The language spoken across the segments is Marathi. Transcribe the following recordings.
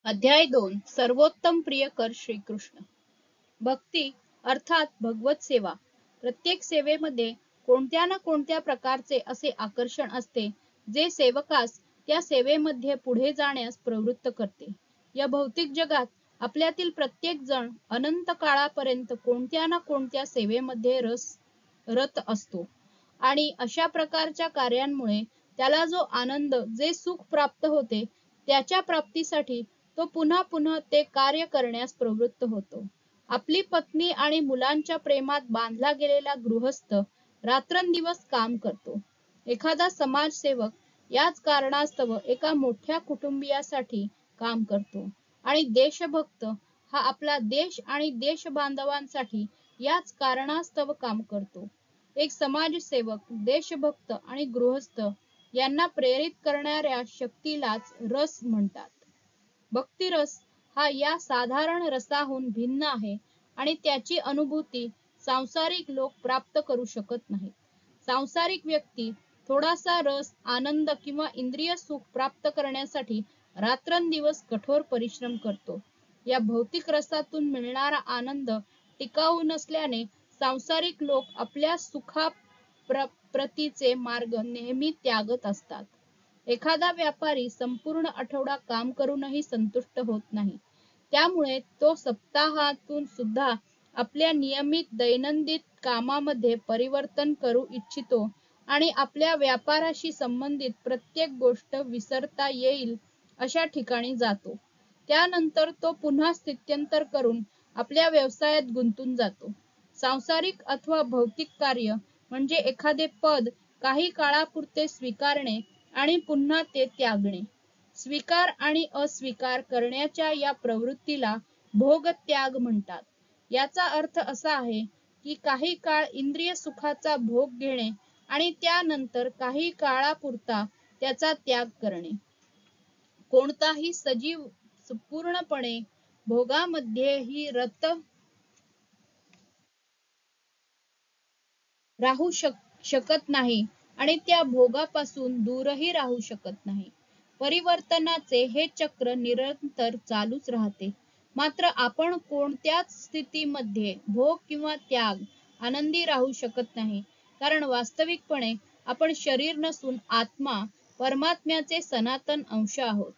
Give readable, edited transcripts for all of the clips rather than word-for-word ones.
अध्याय 2 सर्वोत्तम प्रियकर श्रीकृष्ण. भक्ती अर्थात भगवत सेवा. प्रत्येक सेवेमध्ये कोणत्या ना कोणत्या प्रकारचे असे आकर्षण असते जे सेवकास त्या सेवेमध्ये पुढे जाण्यास प्रवृत्त करते. या भौतिक जगात आपल्यातील प्रत्येक जण अनंत काळापर्यंत कोणत्या ना कोणत्या सेवेमध्ये रत असतो आणि अशा प्रकारच्या कार्यांमुळे त्याला जो आनंद, जे सुख प्राप्त होते, त्याच्या प्राप्तीसाठी तो पुन्हा पुन्हा ते कार्य करण्यास प्रवृत्त होतो. आपली पत्नी आणि मुलांच्या प्रेमात बांधला गेलेला गृहस्थ रात्रंदिवस काम करतो. एखादा समाजसेवक याच कारणास्तव एका मोठ्या कुटुंबियासाठी काम करतो आणि देशभक्त हा आपला देश आणि देशबांधवांसाठी याच कारणास्तव काम करतो. एक समाजसेवक, देशभक्त आणि गृहस्थ यांना प्रेरित करणाऱ्या शक्तीलाच रस म्हणतात. भक्तिरस हा या साधारण रसाहून भिन्न आहे आणि त्याची अनुभूती सांसारिक लोक प्राप्त करू शकत नाहीत. सांसारिक व्यक्ती थोडासा रस, आनंद किंवा इंद्रिय सुख प्राप्त करण्यासाठी रात्रंदिवस कठोर परिश्रम करतो. या भौतिक रसातून मिळणारा आनंद टिकाऊ नसल्याने सांसारिक लोक आपल्या सुखाप्रतीचे मार्ग नेहमी त्यागत असतात. एखादा व्यापारी संपूर्ण आठवडा काम करूनही संतुष्ट होत नाही. त्यामुळे तो सप्ताहातून सुद्धा आपल्या नियमित दैनंदिन कामामध्ये परिवर्तन करू इच्छितो आणि आपल्या व्यापाराशी संबंधित प्रत्येक गोष्ट विसरता येईल अशा ठिकाणी जातो. त्यानंतर तो पुन्हा स्थित्यंतर करून आपल्या व्यवसायात गुंतून जातो. सांसारिक अथवा भौतिक कार्य म्हणजे एखादे पद काही काळापुरते स्वीकारणे आणि पुन्हा ते त्यागणे. स्वीकार आणि अस्वीकार करण्याच्या या प्रवृत्तीला भोगत्याग म्हणतात. याचा अर्थ असा आहे की काही काळ इंद्रिय सुखाचा भोग घेणे आणि त्यानंतर काही काळापुरता त्याचा त्याग करणे. कोणताही सजीव पूर्णपणे भोगामध्येही रत राहू शकत नाही आणि त्या भोगापासून दूरही राहू शकत नाही. परिवर्तनाचे हे चक्र निरंतर चालूच राहते. मात्र आपण कोणत्याच स्थितीमध्ये भोग किंवा त्याग आनंदी राहू शकत नाही, कारण वास्तविकपणे आपण शरीर नसून आत्मा, परमात्म्याचे सनातन अंश आहोत.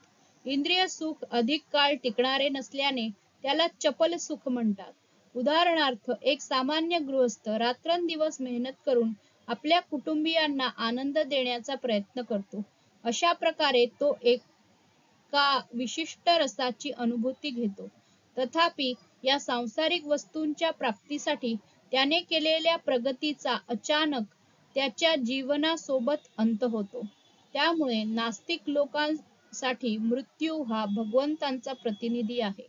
इंद्रिय सुख अधिक काळ टिकणारे नसल्याने त्याला चपल सुख म्हणतात. उदाहरणार्थ, एक सामान्य गृहस्थ रात्रंदिवस मेहनत करून आपल्या कुटुंबियांना आनंद देण्याचा प्रयत्न करतो. अशा प्रकारे तो एका विशिष्ट रसाची अनुभूती घेतो. तथापि या सांसारिक वस्तूंच्या प्राप्तीसाठी त्याने केलेल्या प्रगतीचा अचानक त्याच्या जीवनासोबत अंत होतो. त्यामुळे नास्तिक लोकांसाठी मृत्यू हा भगवंताचा प्रतिनिधी आहे.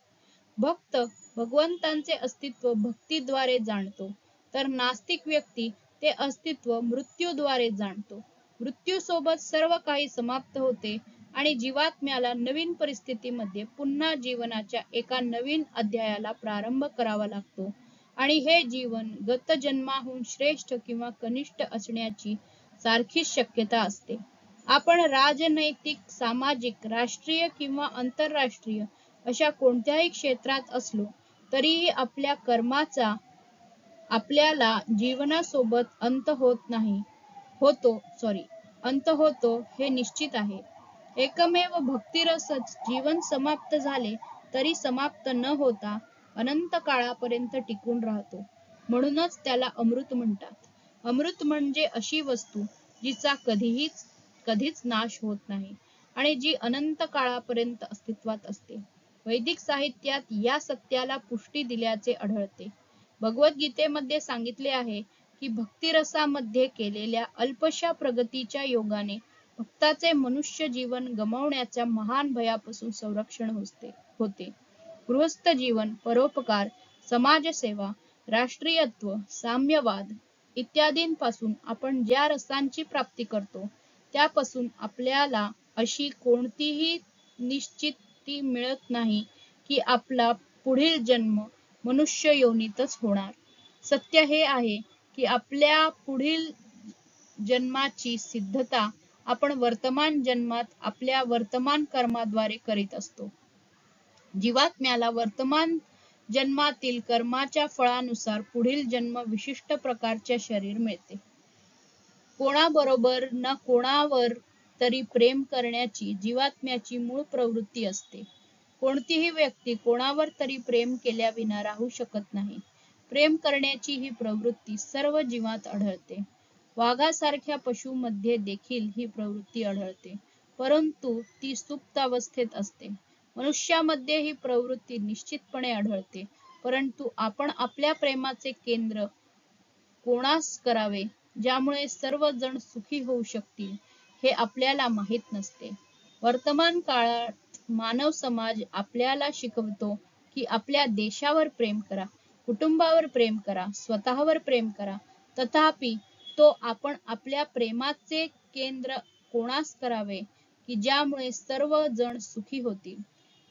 भक्त भगवंताचे अस्तित्व भक्तीद्वारे जाणतो, तर नास्तिक व्यक्ती ते अस्तित्व मृत्यूद्वारे जाणतो. मृत्यूसोबत सर्व काही समाप्त होते आणि जीवात्म्याला नवीन परिस्थितीमध्ये पुन्हा जीवनाच्या एका नवीन अध्यायाला प्रारंभ करावा लागतो आणि हे जीवन गत जन्माहून श्रेष्ठ किंवा कनिष्ठ असण्याची सारखीच शक्यता असते. आपण राजनैतिक, सामाजिक, राष्ट्रीय किंवा आंतरराष्ट्रीय अशा कोणत्याही क्षेत्रात असलो तरीही आपल्या कर्माचा आपल्याला जीवनासोबत अंत होतो हे निश्चित आहे. एकमेव भक्तिरसच जीवन समाप्त झाले तरी समाप्त न होता अनंत काळापर्यंत टिकून राहतो. म्हणूनच त्याला अमृत म्हणतात. अमृत म्हणजे अशी वस्तू जिचा कधीच नाश होत नाही आणि जी अनंत काळापर्यंत अस्तित्वात असते. वैदिक साहित्यात या सत्याला पुष्टी दिल्याचे आढळते. भगवद्गीतेमध्ये सांगितले आहे की भक्तिरसामध्ये केलेल्या अल्पशा प्रगतीच्या योगाने भक्ताचे मनुष्य जीवन गमावण्याच्या महान भयापासून संरक्षण होते. गृहस्थ जीवन, परोपकार, समाजसेवा, राष्ट्रीयत्व, साम्यवाद इत्यादींपासून आपण ज्या रसांची प्राप्ती करतो त्यापासून आपल्याला अशी कोणतीही निश्चिती मिळत नाही की आपला पुढील जन्म मनुष्य योनीतच होणार. सत्य हे आहे की आपल्या पुढील जन्माची सिद्धता आपण वर्तमान जन्मात आपल्या वर्तमान कर्माद्वारे करीत असतो. जीवात्म्याला वर्तमान जन्मातील कर्माच्या फळानुसार पुढील जन्म विशिष्ट प्रकारचे शरीर मिळते. कोणाबरोबर ना कोणावर तरी प्रेम करण्याची जीवात्म्याची मूळ प्रवृत्ती असते. कोणतीही व्यक्ती कोणावर तरी प्रेम केल्याविना राहू शकत नाही. प्रेम करण्याची ही प्रवृत्ती सर्व जीवात आढळते. वाघासारख्या पशुमध्ये देखील ही प्रवृत्ती आढळते, परंतु ती सुप्त अवस्थेत असते. मनुष्यामध्ये ही प्रवृत्ती निश्चितपणे आढळते, परंतु आपण आपल्या प्रेमाचे केंद्र कोणास करावे ज्यामुळे सर्व जण सुखी होऊ शकतील हे आपल्याला माहीत नसते. वर्तमान काळात मानव समाज आपल्याला शिकवतो की आपल्या देशावर प्रेम करा, कुटुंबावर प्रेम करा, स्वतःवर प्रेम करा. तथापि तो आपण आपल्या प्रेमाचे केंद्र कोणास करावे की ज्यामुळे सर्व जण सुखी होतील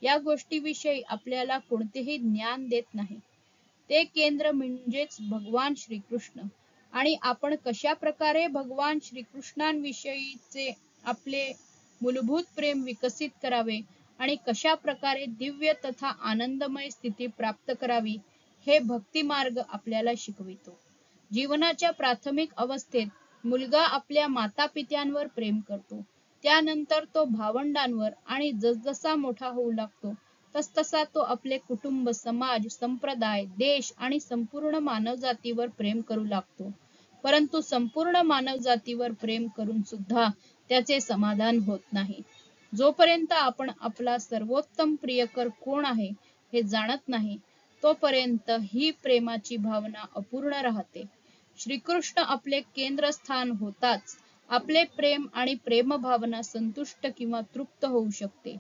या गोष्टीविषयी आपल्याला कोणतेही ज्ञान देत नाही. ते केंद्र म्हणजेच भगवान श्रीकृष्ण. आणि आपण कशा प्रकारे भगवान श्रीकृष्णांविषयीचे आपले मूलभूत प्रेम विकसित करावे आणि कशा प्रकारे दिव्य तथा आनंदमय स्थिती प्राप्त करावी हे भक्ती मार्ग आपल्याला शिकवितो. जीवनाच्या प्राथमिक अवस्थेत मुलगा आपल्या मातापित्यांवर प्रेम करतो. त्यानंतर तो भावंडांवर आणि जसजसा मोठा होऊ लागतो तसतसा तो आपले कुटुंब, समाज, संप्रदाय, देश आणि संपूर्ण मानवजातीवर प्रेम करू लागतो. परंतु संपूर्ण मानवजातीवर प्रेम करून सुद्धा त्याचे समाधान होत नाही. जोपर्यंत आपण आपला सर्वोत्तम प्रियकर कोण आहे हे जाणत नाही तोपर्यंत ही प्रेमाची भावना अपूर्ण राहते. श्रीकृष्ण आपले केंद्रस्थान होताच आपले प्रेम आणि प्रेमभावना संतुष्ट किंवा तृप्त होऊ शकते.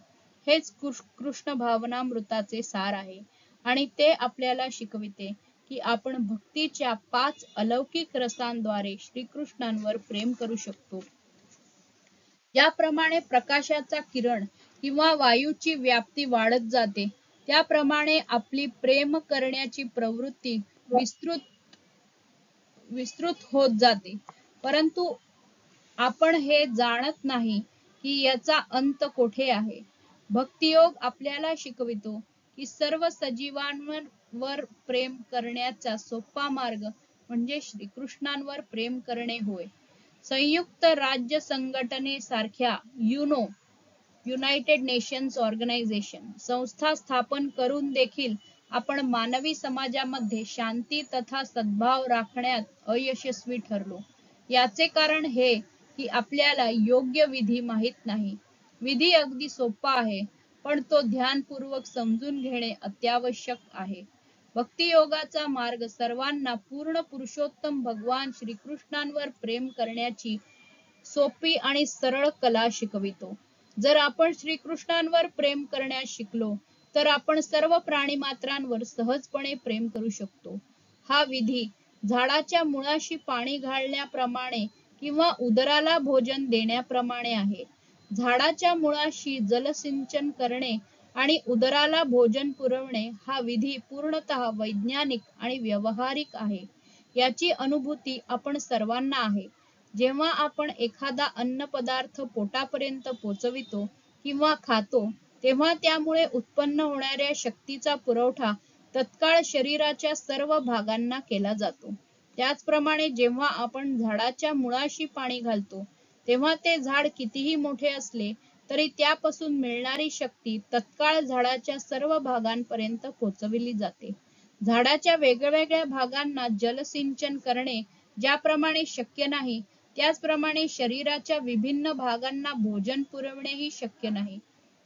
हेच कृष्ण भावनामृताचे सार आहे आणि ते आपल्याला शिकविते की आपण भक्तीच्या 5 अलौकिक रसांद्वारे श्रीकृष्णांवर प्रेम करू शकतो. ज्याप्रमाणे प्रकाशाचा किरण किंवा वायूची व्याप्ती वाढत जाते त्याप्रमाणे आपली प्रेम करण्याची प्रवृत्ती विस्तृत होत जाते. परंतु आपण हे जाणत नाही की याचा अंत कोठे आहे. भक्तियोग आपल्याला शिकवितो की सर्व सजीवांवर प्रेम करण्याचा सोपा मार्ग म्हणजे श्रीकृष्णांवर प्रेम करणे होय. संयुक्त राज्य संघटनेसारख्या युनायटेड नेशन्स ऑर्गनायझेशन संस्था स्थापन करून देखील आपण मानवी समाजामध्ये शांती तथा सद्भाव राखण्यात अयशस्वी ठरलो. याचे कारण हे की आपल्याला योग्य विधी माहित नाही. विधी अगदी सोपा आहे, पण तो ध्यानपूर्वक समजून घेणे अत्यावश्यक आहे. भक्तियोगाचा मार्ग सर्वांना पूर्ण पुरुषोत्तम भगवान श्रीकृष्णांवर प्रेम करण्याची सोपी आणि सरळ कला शिकवितो. जर आपण श्रीकृष्णांवर प्रेम करण्यास शिकलो तर आपण सर्व प्राणीमात्रांवर सहजपणे प्रेम करू शकतो. हा विधी झाडाच्या मुळाशी पाणी घालण्याप्रमाणे किंवा उदराला भोजन देण्याप्रमाणे आहे. झाडाच्या मुळाशी जलसिंचन करणे आणि उदराला भोजन पुरवणे हा विधी पूर्णतः वैज्ञानिक आणि व्यावहारिक आहे. याची अनुभूती आपण सर्वांना आहे. जेव्हा आपण एखादा अन्नपदार्थ पोटापर्यंत पोचवितो किंवा खातो तेव्हा त्यामुळे उत्पन्न होणाऱ्या शक्तीचा पुरवठा तत्काळ शरीराच्या सर्व भागांना केला जातो. त्याचप्रमाणे जेव्हा आपण झाडाच्या मुळाशी पाणी घालतो तेव्हा ते झाड कितीही मोठे असले तरी त्यापासून मिळणारी शक्ती तत्काळ झाडाच्या सर्व भागांपर्यंत पोचविली जाते. झाडाच्या वेगवेगळ्या भागांना जलसिंचन करणे ज्याप्रमाणे शक्य नाही त्याचप्रमाणे शरीराच्या विभिन्न भागांना भोजन पुरवणेही शक्य नाही.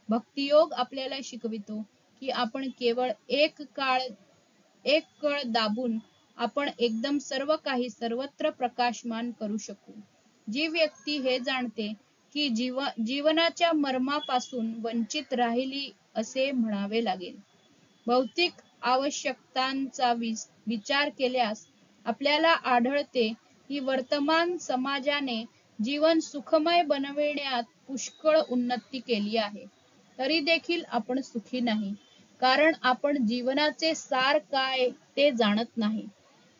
भक्तियोग आपल्याला शिकवितो की आपण केवळ एक कळ दाबून आपण एकदम सर्व काही सर्वत्र प्रकाशमान करू शकू. जी व्यक्ती हे जाणते की जीवनाच्या मर्मापासून वंचित राहिली असे म्हणावे लागेल. भौतिक आवश्यकतांचा विचार केल्यास आपल्याला आढळते की वर्तमान समाजाने जीवन सुखमय बनविण्यात पुष्कळ उन्नती केली आहे. तरी देखील आपण सुखी नाही, कारण आपण जीवनाचे सार काय ते जाणत नाही.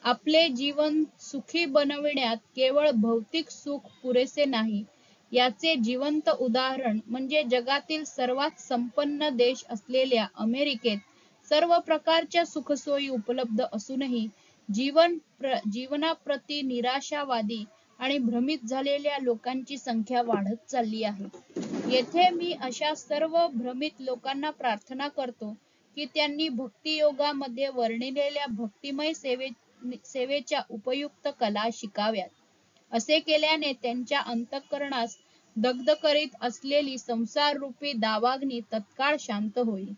आपले जीवन सुखी बनविण्यात केवळ भौतिक सुख पुरेसे नाही. याचे जिवंत उदाहरण म्हणजे जगातील सर्वात संपन्न देश असलेल्या अमेरिकेत सर्व प्रकारच्या सुखसोयी उपलब्ध असूनही जीवनाप्रती निराशावादी आणि भ्रमित झालेल्या लोकांची संख्या वाढत चालली आहे. येथे मी अशा सर्व भ्रमित लोकांना प्रार्थना करतो की त्यांनी भक्तियोगामध्ये वर्णिलेल्या भक्तिमय सेवेच्या उपयुक्त कला शिकाव्यात. असे केल्याने त्यांच्या अंतःकरणास दग्ध करीत असलेली संसाररूपी दावाग्नी तत्काळ शांत होईल.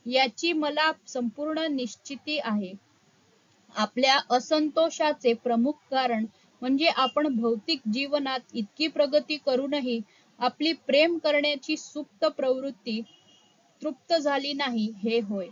याची मला संपूर्ण निश्चिती आहे. आपल्या असंतोषाचे प्रमुख कारण म्हणजे आपण भौतिक जीवनात इतकी प्रगती करूनही आपली प्रेम करण्याची सुप्त प्रवृत्ती तृप्त झाली नाही हे होय.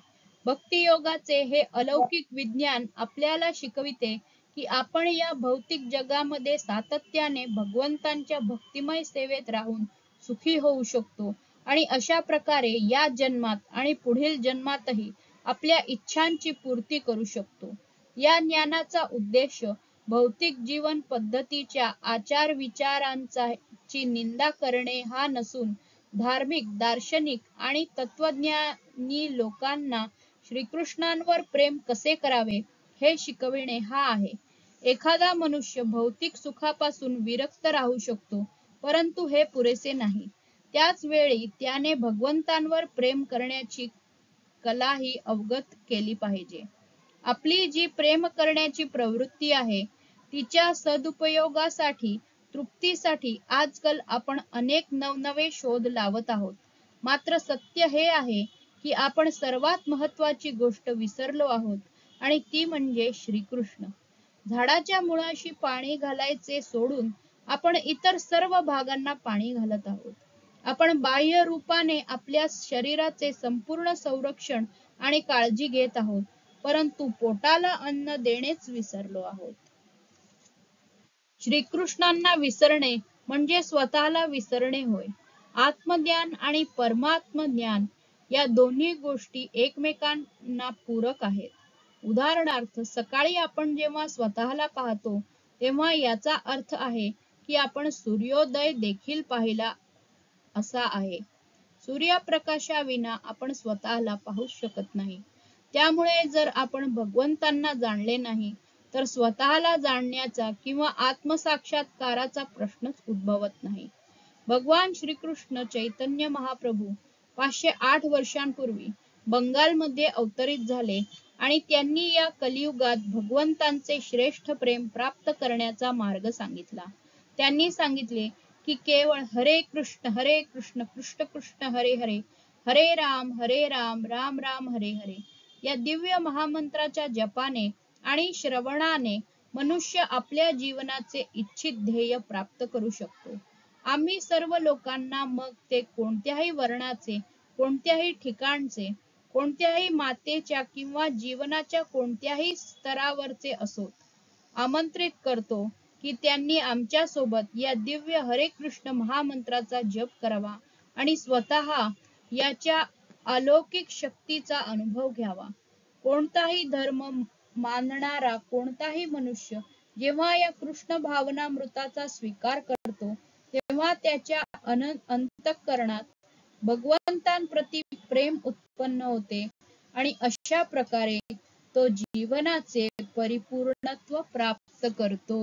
भक्तियोगाचे हे अलौकिक विज्ञान आपल्याला शिकविते की आपण या भौतिक जगामध्ये सातत्याने भगवंतांच्या भक्तिमय सेवेत राहून सुखी होऊ शकतो आणि अशा प्रकारे या जन्मात आणि पुढील जन्मातही आपल्या इच्छांची पूर्ती करू शकतो. या ज्ञानाचा उद्देश भौतिक जीवन पद्धतीच्या आचार विचारांची निंदा करणे हा नसून धार्मिक, दार्शनिक आणि तत्वज्ञानी लोकांना श्रीकृष्णांवर प्रेम कसे करावे हे शिकविणे हा आहे. एखादा मनुष्य भौतिक सुखापासून विरक्त राहू शकतो, परंतु हे पुरेसे नाही. त्याच वेळी त्याने भगवंतांवर प्रेम करण्याची कलाही अवगत केली पाहिजे. आपली जी प्रेम करण्याची प्रवृत्ती आहे तिच्या सदुपयोगासाठी, तृप्तीसाठी आजकाल आपण अनेक नवनवे शोध लावत आहोत. मात्र सत्य हे आहे की आपण सर्वात महत्वाची गोष्ट विसरलो आहोत आणि ती म्हणजे श्रीकृष्ण. झाडाच्या मुळाशी पाणी घालायचे सोडून आपण इतर सर्व भागांना पाणी घालत आहोत. आपण बाह्य रूपाने आपल्या शरीराचे संपूर्ण संरक्षण आणि काळजी घेत आहोत, परंतु पोटाला अन्न देणेच विसरलो आहोत. श्रीकृष्णांना विसरणे म्हणजे स्वतःला विसरणे होय. आत्मज्ञान आणि परमात्मज्ञान या दोन्ही गोष्टी एकमेकांना पूरक आहेत. उदाहरणार्थ, सकाळी आपण जेव्हा स्वतःला पाहतो तेव्हा याचा अर्थ आहे की आपण सूर्योदय देखील पाहिला असा आहे. सूर्यप्रकाशाविना आपण स्वतःला पाहू शकत नाही. त्यामुळे जर आपण भगवंतांना जाणले नाही तर स्वतःला जाणण्याचा किंवा आत्मसाक्षात्काराचा प्रश्नच उद्भवत नाही. भगवान श्रीकृष्ण चैतन्य महाप्रभू 508 वर्षांपूर्वी बंगालमध्ये अवतरित झाले आणि त्यांनी या कलियुगात भगवंतांचे श्रेष्ठ प्रेम प्राप्त करण्याचा मार्ग सांगितला. त्यांनी सांगितले की केवळ हरे कृष्ण कृष्ण कृष्ण हरे हरे, हरे राम राम राम हरे हरे या दिव्य महामंत्राच्या जपाने आणि श्रवणाने मनुष्य आपल्या जीवनाचे इच्छित ध्येय प्राप्त करू शकतो. आम्ही सर्व लोकांना, मग ते कोणत्याही वर्णाचे, कोणत्याही ठिकाणचे, कोणत्याही मातेच्या किंवा जीवनाच्या कोणत्याही स्तरावरचे असोत, आमंत्रित करतो की त्यांनी आमच्या सोबत या दिव्य हरे कृष्ण महामंत्राचा जप करावा आणि स्वतः याच्या अलौकिक शक्तीचा अनुभव घ्यावा. कोणताही धर्म मानणारा कोणताही मनुष्य जेव्हा या कृष्ण भावनामृताचा स्वीकार करतो तेव्हा त्याच्या अंतःकरणात भगवंतांप्रती प्रेम उत्पन्न होते आणि अशा प्रकारे तो जीवनाचे परिपूर्णत्व प्राप्त करतो.